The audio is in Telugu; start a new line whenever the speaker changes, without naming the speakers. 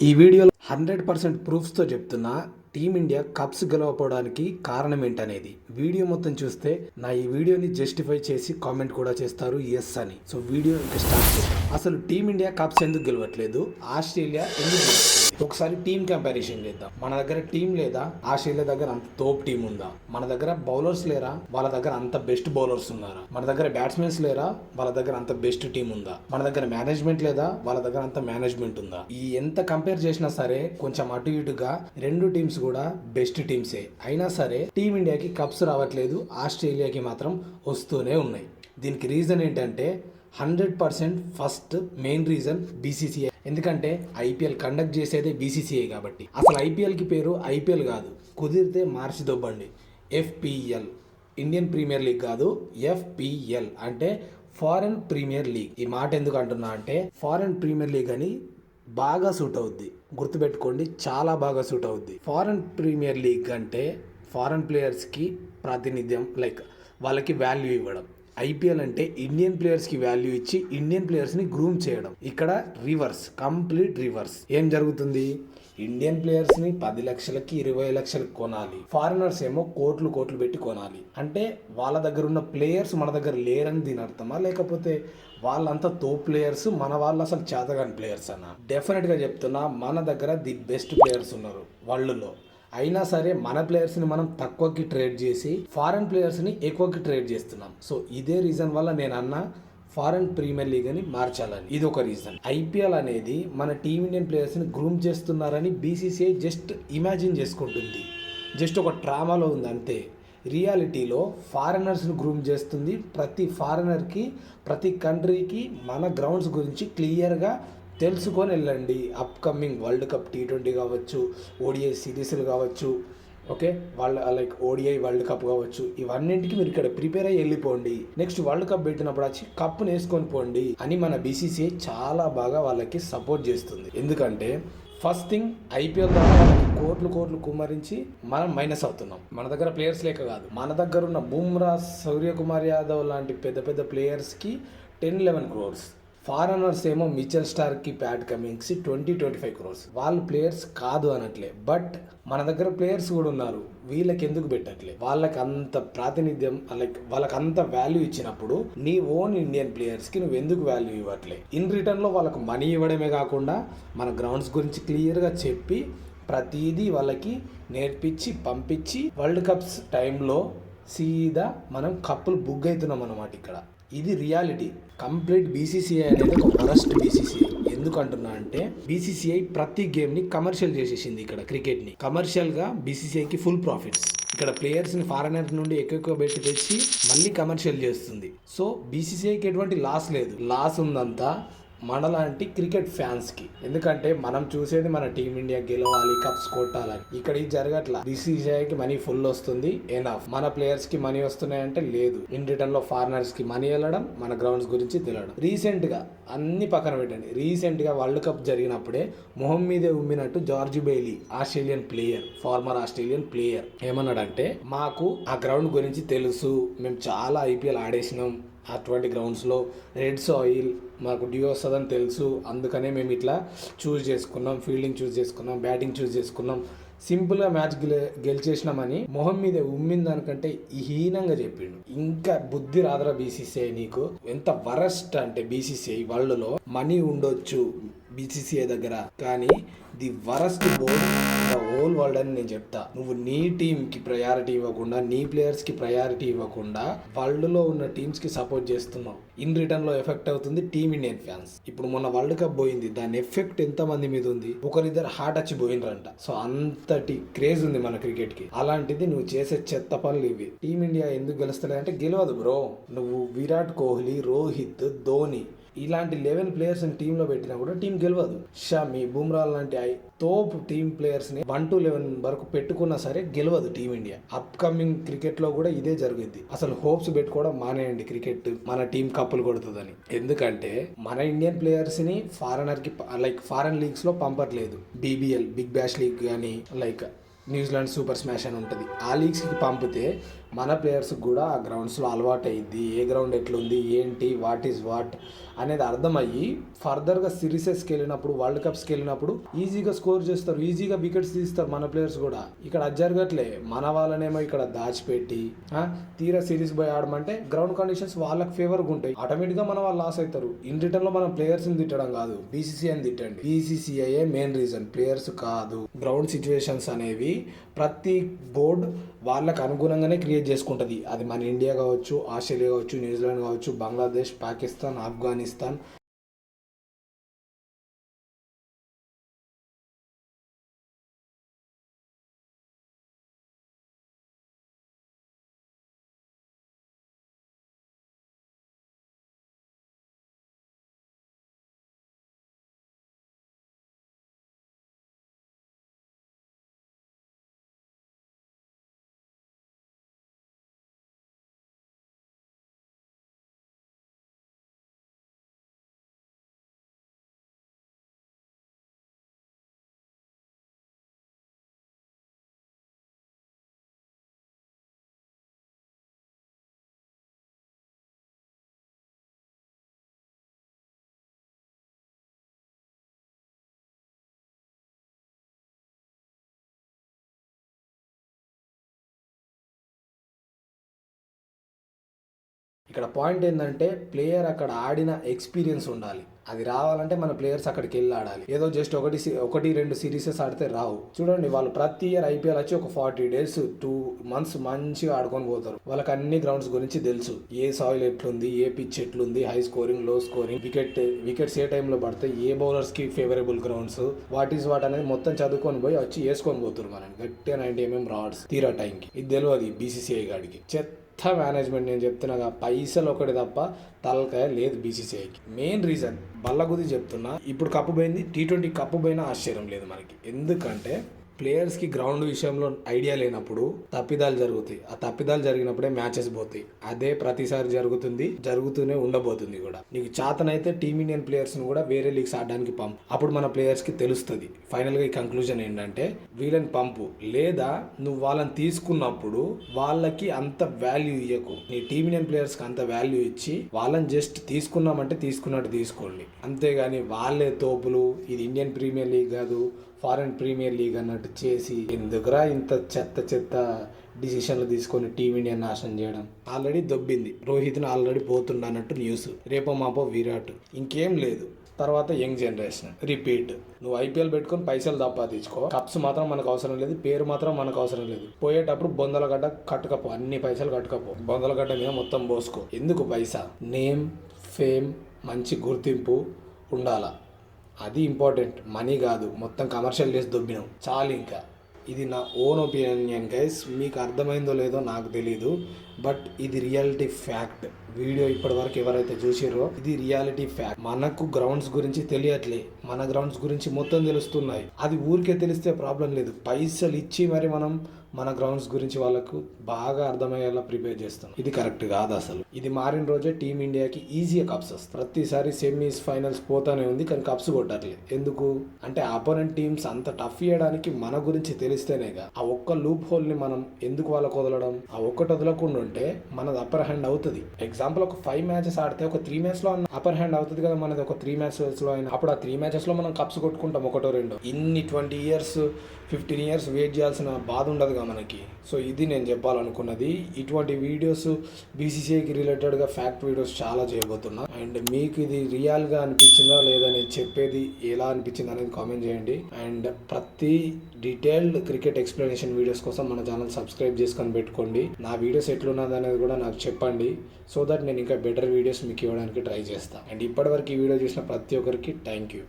ఈ వీడియోలో 100% ప్రూఫ్స్తో చెప్తున్నా టీమిండియా కప్స్ గెలవకపోవడానికి కారణం ఏంటనేది. వీడియో మొత్తం చూస్తే నా ఈ వీడియోని జస్టిఫై చేసి కామెంట్ కూడా చేస్తారు ఎస్ అని. సో వీడియో ఇంకా స్టార్ట్ చేద్దాం. అసలు టీమిండియా కప్స్ ఎందుకు గెలవట్లేదు, ఆస్ట్రేలియా ఎందుకు గెలుస్తుంది, ఒకసారి టీం కంపారిజన్ చేద్దాం. మన దగ్గర టీం లేదా, ఆస్ట్రేలియా దగ్గర అంత తోపు టీం ఉందా? మన దగ్గర బౌలర్స్ లేరా, వాళ్ళ దగ్గర అంత బెస్ట్ బౌలర్స్ ఉన్నారా? మన దగ్గర బ్యాట్స్మెన్స్ లేరా, వాళ్ళ దగ్గర అంత బెస్ట్ టీం ఉందా? మన దగ్గర మేనేజ్మెంట్ లేదా, వాళ్ళ దగ్గర అంత మేనేజ్మెంట్ ఉందా? ఈ ఎంత కంపేర్ చేసినా సరే కొంచెం అటు ఇటుగా రెండు టీమ్స్ కూడా బెస్ట్ టీమ్సే. అయినా సరే టీమిండియాకి కప్స్ రావట్లేదు, ఆస్ట్రేలియాకి మాత్రం వస్తూనే ఉన్నాయి. దీనికి రీజన్ ఏంటంటే 100% ఫస్ట్ మెయిన్ రీజన్ బీసీసీఐ. ఎందుకంటే ఐపీఎల్ కండక్ట్ చేసేదే బీసీసీఐ కాబట్టి. అసలు ఐపీఎల్కి పేరు ఐపీఎల్ కాదు, కుదిరితే మార్చి దొబ్బండి, ఎఫ్పిఎల్, ఇండియన్ ప్రీమియర్ లీగ్ కాదు, ఎఫ్పిఎల్ అంటే ఫారెన్ ప్రీమియర్ లీగ్. ఈ మాట ఎందుకు అంటున్నా అంటే ఫారెన్ ప్రీమియర్ లీగ్ అని బాగా సూట్ అవుద్ది, గుర్తుపెట్టుకోండి, చాలా బాగా సూట్ అవుద్ది. ఫారెన్ ప్రీమియర్ లీగ్ అంటే ఫారెన్ ప్లేయర్స్కి ప్రాతినిధ్యం, లైక్ వాళ్ళకి వాల్యూ ఇవ్వడం. ఐపీఎల్ అంటే ఇండియన్ ప్లేయర్స్కి వాల్యూ ఇచ్చి ఇండియన్ ప్లేయర్స్ని గ్రూమ్ చేయడం. ఇక్కడ రివర్స్, కంప్లీట్ రివర్స్. ఏం జరుగుతుంది, ఇండియన్ ప్లేయర్స్ని 10 లక్షలకి 20 లక్షలకి కొనాలి, ఫారినర్స్ ఏమో కోట్లు కోట్లు పెట్టి కొనాలి. అంటే వాళ్ళ దగ్గర ఉన్న ప్లేయర్స్ మన దగ్గర లేరని దీని అర్థమా, లేకపోతే వాళ్ళంతా టాప్ ప్లేయర్స్, మన వాళ్ళు అసలు చేతగాని ప్లేయర్స్ అన్న? డెఫినెట్గా చెప్తున్నా, మన దగ్గర ది బెస్ట్ ప్లేయర్స్ ఉన్నారు వరల్డ్లో. అయినా సరే మన ప్లేయర్స్ని మనం తక్కువకి ట్రేడ్ చేసి ఫారెన్ ప్లేయర్స్ని ఎక్కువకి ట్రేడ్ చేస్తున్నాం. సో ఇదే రీజన్ వల్ల నేను అన్నా ఫారెన్ ప్రీమియర్ లీగ్ అని మార్చాలని. ఇది ఒక రీజన్. ఐపీఎల్ అనేది మన టీమిండియన్ ప్లేయర్స్ని గ్రూమ్ చేస్తున్నారని బీసీసీఐ జస్ట్ ఇమాజిన్ చేసుకుంటుంది, జస్ట్ ఒక డ్రామాలో ఉంది అంతే. రియాలిటీలో ఫారినర్స్ని గ్రూమ్ చేస్తుంది. ప్రతి ఫారినర్కి, ప్రతి కంట్రీకి మన గ్రౌండ్స్ గురించి క్లియర్గా తెలుసుకొని వెళ్ళండి. అప్కమింగ్ వరల్డ్ కప్ T20 కావచ్చు, ఓడిఐ సిరీస్లు కావచ్చు, ఓకే, వాళ్ళ లైక్ ఓడిఐ వరల్డ్ కప్ కావచ్చు, ఇవన్నింటికి మీరు ఇక్కడ ప్రిపేర్ అయ్యి వెళ్ళిపోండి. నెక్స్ట్ వరల్డ్ కప్ పెట్టినప్పుడు వచ్చి కప్ను వేసుకొని పోండి అని మన బీసీసీఐ చాలా బాగా వాళ్ళకి సపోర్ట్ చేస్తుంది. ఎందుకంటే ఫస్ట్ థింగ్, ఐపీఎల్ ద్వారా వాళ్ళకి కోట్లు కోట్లు కుమ్మరించి మనం మైనస్ అవుతున్నాం. మన దగ్గర ప్లేయర్స్ లేక కాదు, మన దగ్గర ఉన్న బుమ్రా, సూర్యకుమార్ యాదవ్ లాంటి పెద్ద పెద్ద ప్లేయర్స్కి 10-11 crores. ఫారినర్స్ ఏమో మిచెల్ స్టార్కి, ప్యాట్ కమింగ్స్కి 20-25 crores. వాళ్ళు ప్లేయర్స్ కాదు అనట్లే, బట్ మన దగ్గర ప్లేయర్స్ కూడా ఉన్నారు, వీళ్ళకి ఎందుకు పెట్టట్లే? వాళ్ళకి అంత ప్రాతినిధ్యం, లైక్ వాళ్ళకి అంత వాల్యూ ఇచ్చినప్పుడు నీ ఓన్ ఇండియన్ ప్లేయర్స్కి నువ్వు ఎందుకు వాల్యూ ఇవ్వట్లే? ఇన్ రిటర్న్లో వాళ్ళకు మనీ ఇవ్వడమే కాకుండా మన గ్రౌండ్స్ గురించి క్లియర్గా చెప్పి ప్రతిదీ వాళ్ళకి నేర్పించి పంపించి వరల్డ్ కప్స్ టైంలో సీదా మనం కప్పులు బుక్ అవుతున్నాం అన్నమాట. ఇక్కడ ఇది రియాలిటీ. కంప్లీట్ బీసీసీఐ అనేది ఒక వరస్ట్ బీసీసీఐ. ఎందుకు అంటున్నా అంటే బీసీసీఐ ప్రతి గేమ్ని కమర్షియల్ చేసేసింది. ఇక్కడ క్రికెట్ని కమర్షియల్గా బీసీసీఐకి ఫుల్ ప్రాఫిట్స్. ఇక్కడ ప్లేయర్స్ని ఫారినర్ నుండి ఎక్కువ పెట్టి తెచ్చి మళ్ళీ కమర్షియల్ చేస్తుంది. సో బీసీసీఐకి ఎటువంటి లాస్ లేదు, లాస్ ఉందంతా మనలాంటి క్రికెట్ ఫ్యాన్స్కి. ఎందుకంటే మనం చూసేది మన టీమిండియా గెలవాలి, కప్స్ కొట్టాలని. ఇక్కడ ఇది జరగట్లా. బీసీసీఐకి మనీ ఫుల్ వస్తుంది, ఎనఫ్. మన ప్లేయర్స్కి మనీ వస్తున్నాయంటే లేదు. ఇన్ రిటర్న్లో ఫారినర్స్కి మనీ వెళ్ళడం, మన గ్రౌండ్స్ గురించి తెలియడం. రీసెంట్గా అన్ని పక్కన పెట్టండి, రీసెంట్గా వరల్డ్ కప్ జరిగినప్పుడే మొహం మీదే ఉమ్మినట్టు George Bailey, Australian player, former Australian player ఏమన్నాడంటే, మాకు ఆ గ్రౌండ్ గురించి తెలుసు, మేము చాలా ఐపీఎల్ ఆడేసినాం, అటువంటి గ్రౌండ్స్లో రెడ్ సాయిల్ మాకు డ్యూ వస్తుందని తెలుసు, అందుకనే మేము ఇట్లా చూస్ చేసుకున్నాం, ఫీల్డింగ్ చూస్ చేసుకున్నాం, బ్యాటింగ్ చూస్ చేసుకున్నాం, సింపుల్గా మ్యాచ్ గెలిచేసినామని మొహం మీద ఉమ్మిన దానికంటే హీనంగా చెప్పిండు. ఇంకా బుద్ధి రాదరా బీసీసీఐ నీకు? ఎంత వరస్ట్ అంటే బీసీసీఐ వరల్డ్లో మనీ ఉండొచ్చు బీసీసీఐ దగ్గర, కానీ the worst board the whole world అని నేను చెప్తా. నువ్వు నీ టీంకి ప్రయారిటీ ఇవ్వకుండా, నీ ప్లేయర్స్కి ప్రయారిటీ ఇవ్వకుండా వరల్డ్లో ఉన్న టీమ్స్కి సపోర్ట్ చేస్తున్నావు. ఇన్ రిటర్న్లో ఎఫెక్ట్ అవుతుంది టీమ్ ఇండియన్ ఫ్యాన్స్. ఇప్పుడు మొన్న వరల్డ్ కప్ పోయింది, దాని ఎఫెక్ట్ ఎంతమంది మీద ఉంది? ఒకరిద్దరు హార్ట్ వచ్చి పోయినరంట. సో అంతటి క్రేజ్ ఉంది మన క్రికెట్కి. అలాంటిది నువ్వు చేసే చెత్త పనులు ఇవి. టీమిండియా ఎందుకు గెలుస్తలే అంటే గెలవదు బ్రో. నువ్వు విరాట్ కోహ్లీ, రోహిత్, ధోని ఇలాంటి 11 ప్లేయర్స్ని టీంలో పెట్టినా కూడా టీం గెలవదు. షమి, బుమ్రా లాంటి తోప్ టీమ్ ప్లేయర్స్ని 1-11 వరకు పెట్టుకున్నా సరే గెలవదు టీమిండియా. అప్కమింగ్ క్రికెట్లో కూడా ఇదే జరుగుద్ది. అసలు హోప్స్ పెట్టుకోవడం మానేయండి, క్రికెట్ మన టీం కప్పులు కొడుతుందని. ఎందుకంటే మన Indian ప్లేయర్స్ని ఫారినర్కి, like foreign లీగ్స్లో పంపట్లేదు. BBL, big bash league కానీ, లైక్ న్యూజిలాండ్ సూపర్ స్మాష్ అని ఉంటుంది, ఆ లీగ్స్కి పంపితే మన ప్లేయర్స్ కూడా ఆ గ్రౌండ్స్లో అలవాటు అయ్యింది, ఏ గ్రౌండ్ ఎట్లుంది, ఏంటి, వాట్ ఈజ్ వాట్ అనేది అర్థమయ్యి ఫర్దర్గా సిరీసెస్కి వెళ్ళినప్పుడు, వరల్డ్ కప్స్కి వెళ్ళినప్పుడు ఈజీగా స్కోర్ చేస్తారు, ఈజీగా వికెట్స్ తీస్తారు మన ప్లేయర్స్ కూడా. ఇక్కడ అది జరగట్లే. మన వాళ్ళనేమో ఇక్కడ దాచిపెట్టి తీరా సిరీస్ పోయి ఆడమంటే గ్రౌండ్ కండిషన్స్ వాళ్ళకి ఫేవర్గా ఉంటాయి, ఆటోమేటిక్గా మన వాళ్ళు లాస్ అవుతారు. ఇన్ రిటర్న్లో మనం ప్లేయర్స్ని తిట్టడం కాదు, బీసీసీఐని తిట్టండి. బీసీసీఐఏ మెయిన్ రీజన్, ప్లేయర్స్ కాదు. గ్రౌండ్ సిచ్యువేషన్స్ అనేవి ప్రతి బోర్డ్ వాళ్ళకు అనుగుణంగానే క్రియేట్ చేసుకుంటుంది. అది మన ఇండియా కావచ్చు, ఆస్ట్రేలియా కావచ్చు, న్యూజిలాండ్ కావచ్చు, బంగ్లాదేశ్, పాకిస్తాన్, ఆఫ్ఘనిస్తాన్. ఇక్కడ పాయింట్ ఏంటంటే ప్లేయర్ అక్కడ ఆడిన ఎక్స్పీరియన్స్ ఉండాలి. అది రావాలంటే మన ప్లేయర్స్ అక్కడికి వెళ్ళి ఆడాలి. ఏదో జస్ట్ ఒకటి రెండు సిరీసెస్ ఆడితే రావు. చూడండి, వాళ్ళు ప్రతి ఇయర్ ఐపీఎల్ వచ్చి ఒక 40 days 2 months మంచిగా ఆడుకొని పోతారు. వాళ్ళకి అన్ని గ్రౌండ్స్ గురించి తెలుసు, ఏ సాయిల్ ఎట్లుంది, ఏ పిచ్ ఎట్లుంది, high scoring, low scoring, wickets ఏ టైంలో పడతాయి, ఏ బౌలర్స్ కి favourable grounds, what is what అనేది మొత్తం చదువుకొని పోయి వచ్చి వేసుకొని పోతారు. మనం గట్టిగా 90 mm రాడ్స్ తీరా టైంకి. ఇది తెలియదు బీసీసీఐ గాడికి. మేనేజ్మెంట్. నేను చెప్తున్నా, పైసలు ఒకటి తప్ప తలకాయ లేదు బీసీసీఐకి. మెయిన్ రీజన్ బల్లగుది చెప్తున్నా, ఇప్పుడు కప్పు పోయింది, T20 కప్పు పోయినా ఆశ్చర్యం లేదు మనకి. ఎందుకంటే ప్లేయర్స్కి గ్రౌండ్ విషయంలో ఐడియా లేనప్పుడు తప్పిదాలు జరుగుతాయి. ఆ తప్పిదాలు జరిగినప్పుడే మ్యాచెస్ పోతాయి. అదే ప్రతిసారి జరుగుతూనే ఉండబోతుంది కూడా. నీకు చేతనైతే టీమిండియన్ ప్లేయర్స్ని కూడా వేరే లీగ్స్ ఆడడానికి పంపు. అప్పుడు మన ప్లేయర్స్కి తెలుస్తుంది. ఫైనల్గా ఈ కంక్లూజన్ ఏంటంటే వీళ్ళని పంపు, లేదా నువ్వు వాళ్ళని తీసుకున్నప్పుడు వాళ్ళకి అంత వాల్యూ ఇవ్వకు. నీ టీమిండియన్ ప్లేయర్స్కి అంత వాల్యూ ఇచ్చి వాళ్ళని జస్ట్ తీసుకున్నామంటే తీసుకున్నట్టు తీసుకోండి. అంతేగాని వాళ్ళే తోపులు, ఇది ఇండియన్ ప్రీమియర్ లీగ్ కాదు, ఫారెన్ ప్రీమియర్ లీగ్ అన్నట్టు చేసి ఎందుకురా ఇంత చెత్త డిసిషన్లు తీసుకొని టీమిండియా నాశనం చేయడం. ఆల్రెడీ దొబ్బింది, రోహిత్ని ఆల్రెడీ పోతుండ అన్నట్టు న్యూస్. రేపో మాపో విరాట్, ఇంకేం లేదు. తర్వాత యంగ్ జనరేషన్ రిపీట్. నువ్వు ఐపీఎల్ పెట్టుకొని పైసలు సంపాదించుకో, కప్స్ మాత్రం మనకు అవసరం లేదు, పేరు మాత్రం మనకు అవసరం లేదు. పోయేటప్పుడు బొందలగడ్డ కట్టుకపో, అన్ని పైసలు కట్టుకపో, బొందలగడ్డ మీద మొత్తం పోసుకో. ఎందుకు పైసా? నేమ్, ఫేమ్, మంచి గుర్తింపు ఉండాలా, అది ఇంపార్టెంట్, మనీ కాదు. మొత్తం కమర్షియల్ చేసి దొబ్బినాం చాలు. ఇంకా ఇది నా ఓన్ ఒపీనియన్ గైస్, మీకు అర్థమైందో లేదో నాకు తెలీదు, బట్ ఇది రియాలిటీ ఫ్యాక్ట్. వీడియో ఇప్పటివరకు ఎవరైతే చూసిరో ఇది రియాలిటీ ఫ్యాక్ట్. మనకు గ్రౌండ్స్ గురించి తెలియట్లే, మన గ్రౌండ్స్ గురించి మొత్తం తెలుస్తున్నాయి. అది ఊరికే తెలిస్తే ప్రాబ్లం లేదు, పైసలు ఇచ్చి మరి మనం మన గ్రౌండ్స్ గురించి వాళ్ళకు బాగా అర్థమయ్యేలా ప్రిపేర్ చేస్తాం. ఇది కరెక్ట్ కాదు అసలు. ఇది మారిన రోజే టీమిండియాకి ఈజీగా కప్స్ వస్తాయి. ప్రతిసారి సెమీస్, ఫైనల్స్ పోతానే ఉంది, కానీ కప్స్ కొట్టట్లేదు. ఎందుకు అంటే అపోనెంట్ టీమ్స్ అంత టఫ్ చేయడానికి మన గురించి తెలిస్తేనేగా. ఆ ఒక్క లూప్ హోల్ ని మనం ఎందుకు వాళ్ళకు వదలడం? ఆ ఒక్కటి వదలకుండా ఉంటే మనది అప్పర్ హ్యాండ్ అవుతుంది. ఎగ్జాంపుల్, ఒక 5 matches ఆడితే ఒక 3 matches లో అప్పర్ హ్యాండ్ అవుతుంది కదా మనది. ఒక 3 matches లో అయినా అప్పుడు ఆ 3 matches లో మనం కప్స్ కొట్టుకుంటాం, ఒకటో రెండో. ఇన్ని 20 years 15 years వెయిట్ చేయాల్సిన బాధ ఉండదుగా మనకి. సో ఇది నేను చెప్పాలనుకున్నది. ఇటువంటి వీడియోస్ బీసీసీఐకి రిలేటెడ్గా ఫ్యాక్ట్ వీడియోస్ చాలా చేయబోతున్నా. అండ్ మీకు ఇది రియల్గా అనిపించిందా లేదా, నేను చెప్పేది ఎలా అనిపించింది అనేది కామెంట్ చేయండి. అండ్ ప్రతి డీటెయిల్డ్ క్రికెట్ ఎక్స్ప్లెనేషన్ వీడియోస్ కోసం మన ఛానల్ సబ్స్క్రైబ్ చేసుకొని పెట్టుకోండి. నా వీడియోస్ ఎట్లున్నది అనేది కూడా నాకు చెప్పండి, సో దట్ నేను ఇంకా బెటర్ వీడియోస్ మీకు ఇవ్వడానికి ట్రై చేస్తాను. అండ్ ఇప్పటివరకు ఈ వీడియో చూసిన ప్రతి ఒక్కరికి థ్యాంక్ యూ.